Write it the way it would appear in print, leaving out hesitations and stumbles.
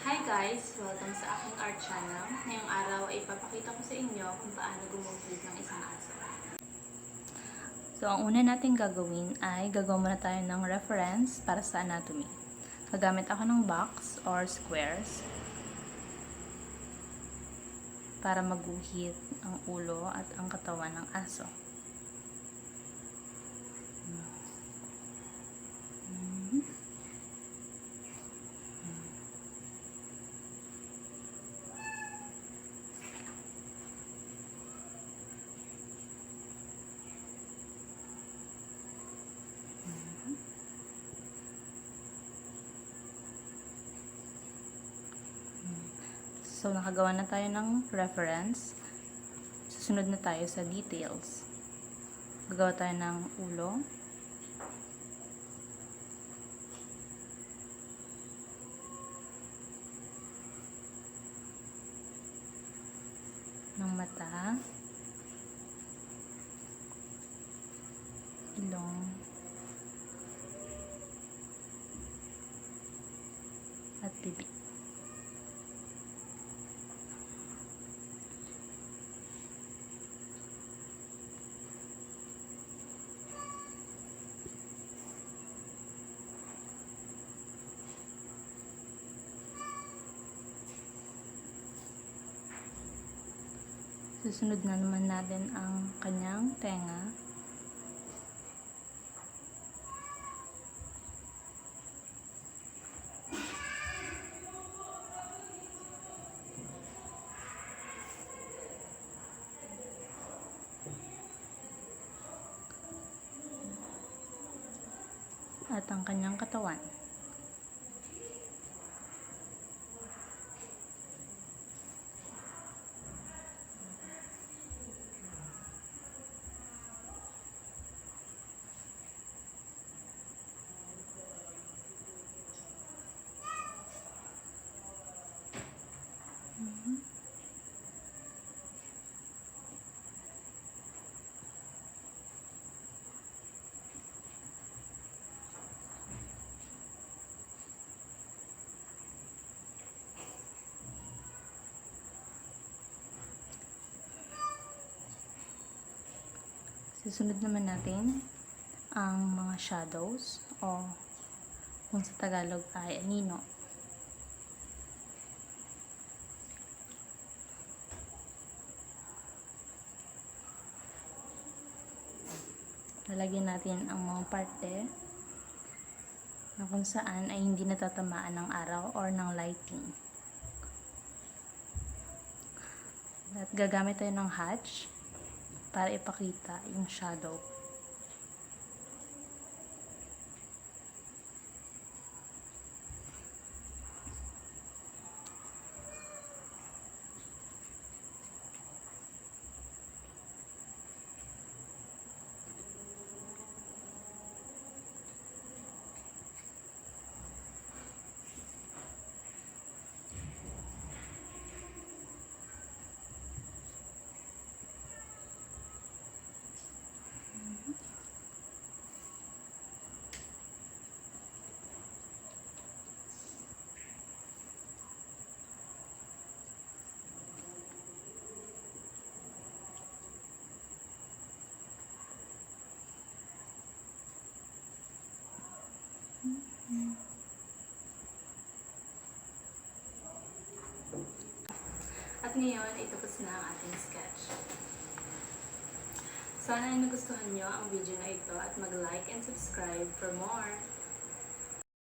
Hi guys! Welcome sa aking art channel. Ngayong araw ay ipapakita ko sa inyo kung paano gumuhit ng isang aso. So, ang una natin gagawin ay gagawa muna tayo ng reference para sa anatomy. Gagamit ako ng box or squares para maguhit ang ulo at ang katawan ng aso. So, nakagawa na tayo ng reference. Susunod na tayo sa details. Gagawa tayo ng ulo. Ng mata. Ilong. At bibig. Susunod na naman natin ang kanyang tenga. At ang kanyang katawan. Susunod naman natin ang mga shadows o kung sa Tagalog ay anino. Lalagyan natin ang mga parte na kung saan ay hindi natatamaan ng araw or ng lighting. At gagamit tayo ng hatch para ipakita yung shadow. At ngayon ay tapos na ang ating sketch. Sana ay nagustuhan nyo ang video na ito at mag-like and subscribe for more.